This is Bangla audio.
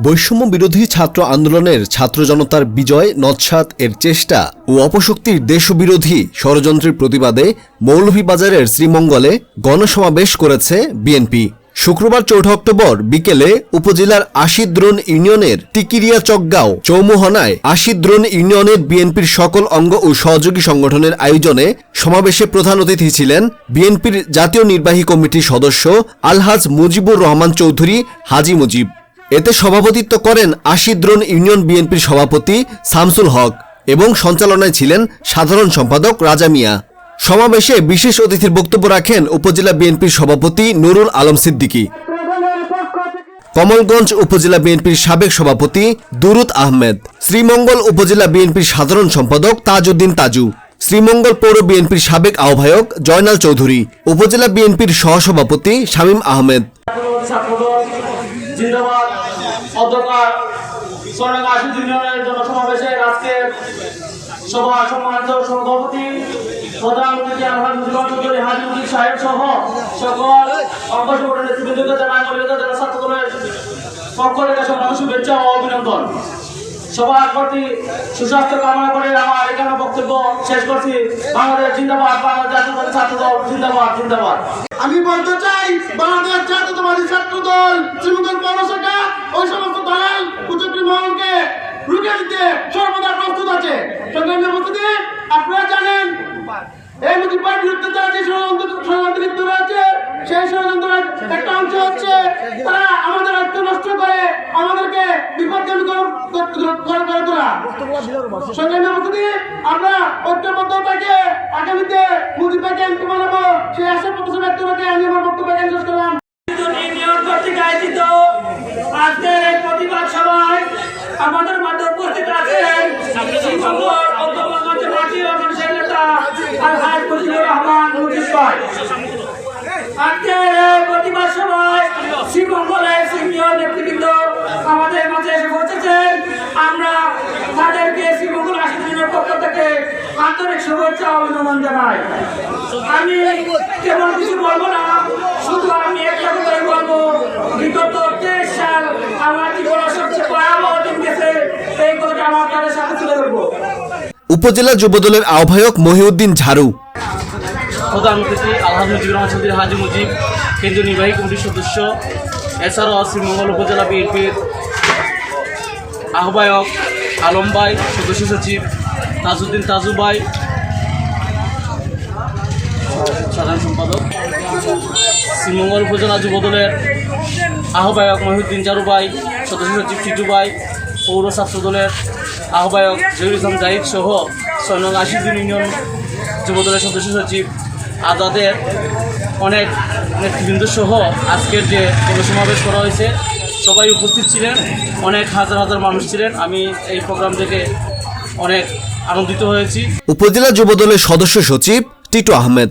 বৈষম্য বিরোধী ছাত্র আন্দোলনের ছাত্র জনতার বিজয় নৎসাৎ এর চেষ্টা ও অপশক্তির দেশবিরোধী ষড়যন্ত্রের প্রতিবাদে মৌলভীবাজারের শ্রীমঙ্গলে গণসমাবেশ করেছে বিএনপি। শুক্রবার 4 অক্টোবর বিকেলে উপজেলার আশিদ্রোন ইউনিয়নের টিকিরিয়া চকগাঁও চৌমুহনায় আশিদ্রোন ইউনিয়নের বিএনপির সকল অঙ্গ ও সহযোগী সংগঠনের আয়োজনে সমাবেশে প্রধান অতিথি ছিলেন বিএনপির জাতীয় নির্বাহী কমিটির সদস্য আলহাজ মুজিবুর রহমান চৌধুরী হাজী মুজিব। এতে সভাপতিত্ব করেন আশিদ্রোন ইউনিয়ন বিএনপির সভাপতি শামসুল হক এবং সঞ্চালনায় ছিলেন সাধারণ সম্পাদক রাজা মিয়া। সমাবেশে বিশেষ অতিথির বক্তব্য রাখেন উপজেলা বিএনপির সভাপতি নুরুল আলম সিদ্দিকী, কমলগঞ্জ উপজেলা বিএনপির সাবেক সভাপতি দুরুদ আহমেদ, শ্রীমঙ্গল উপজেলা বিএনপির সাধারণ সম্পাদক তাজউদ্দিন তাজু, শ্রীমঙ্গল পৌর বিএনপির সাবেক আহ্বায়ক জয়নাল চৌধুরী, উপজেলা বিএনপির সহসভাপতি শামীম আহমেদ। প্রধান অতিথি আলহাজ মুজিবুর চৌধুরী হাজী মুজিব সাহেব সহ সকল অংশগ্রহণের নেতৃবৃন্দকে জানাই কলিকাতা জেলা ছাত্র দলের পক্ষ থেকে সকল শুভেচ্ছা ও অভিনন্দন। সবার প্রতি সুস্বাস্থ্য কামনা করে আমার এখানে বক্তব্য শেষ করছি। বাংলাদেশ জিন্দাবাদ, বাংলাদেশ জাতীয়তাবাদী ছাত্র দল জিন্দাবাদ জিন্দাবাদ। আমি বলতে চাই বাংলাদেশ জাতীয়তাবাদী ছাত্র দল শ্রীমঙ্গল পৌরসভা ওই সমস্ত দালাল কুচক্রী মহলকে রুখে দিতে সর্বদা প্রস্তুত আছে। সংগ্রামী উপস্থিতি, আপনারা জানেন এই মুজিবের বিরুদ্ধে তারা যে ষড়যন্ত্র লিপ্ত রয়েছে, সেই ষড়যন্ত্রের একটা অংশ হচ্ছে তারা আমাদের ঐক্য নষ্ট করে আমাদেরকে বিপদগামী করে তোলা। সংগ্রামী উপস্থিতি, আমরা ঐক্যবদ্ধ থেকে আগামীতে মুজিবকে এমপি বানাবো সেই আশা প্রত্যাশা ব্যক্ত রেখে আমি আমার বক্তব্য শেষ করলাম। আজকের এই প্রতিবাদ সভায় আমাদের মাঝে উপস্থিত আছেন আলহাজ মুজিবুর রহমান মুজিব ভাই। আজকের এই প্রতিবাদ সভায় শ্রীমঙ্গলের সিনিয়র নেতৃবৃন্দ আমাদের মাঝে এসে পৌঁছেছেন। আমরা তাদেরকে শ্রীমঙ্গল আশিদ্রোনের পক্ষ থেকে আন্তরিক শুভেচ্ছা অভিনন্দন জানাই। আমি কেবল কিছু বলবো না, শুধু আমি একটা কথাই বলবো, বিগত 23 সাল আমার জীবনের সবচেয়ে ভয়াবহ দিন গেছে, এই কথাটা আমার তাদের সাথে তুলে ধরবো। উপজেলা যুবদলের আহ্বায়ক মহিউদ্দিন ঝাড়ু, প্রধান অতিথি আলহাজ মুজিবুর রহমান চৌধুরী হাজী মুজিব, কেন্দ্রীয় নির্বাহী কমিটির সদস্য, এছাড়াও শ্রীমঙ্গল উপজেলা বিএনপির আহ্বায়ক আলম ভাই, সদস্য সচিব তাজউদ্দিন তাজু ভাই, সাধারণ সম্পাদক, শ্রীমঙ্গল উপজেলা যুবদলের আহ্বায়ক মহিউদ্দিন ঝাড়ু ভাই, সদস্য সচিব টিটু ভাই, পৌর ছাত্র দলের আহ্বায়ক জহির ইসলাম জাহিদ সহ 6 নং আশিদ্রোন ইউনিয়ন যুবদলের সদস্য সচিব আজাদের অনেক নেতৃবৃন্দ সহ আজকের যে গণসমাবেশ করা হয়েছে সবাই উপস্থিত ছিলেন। অনেক হাজার হাজার মানুষ ছিলেন। আমি এই প্রোগ্রাম থেকে অনেক আনন্দিত হয়েছি। উপজেলা যুবদলের সদস্য সচিব টিটু আহমেদ।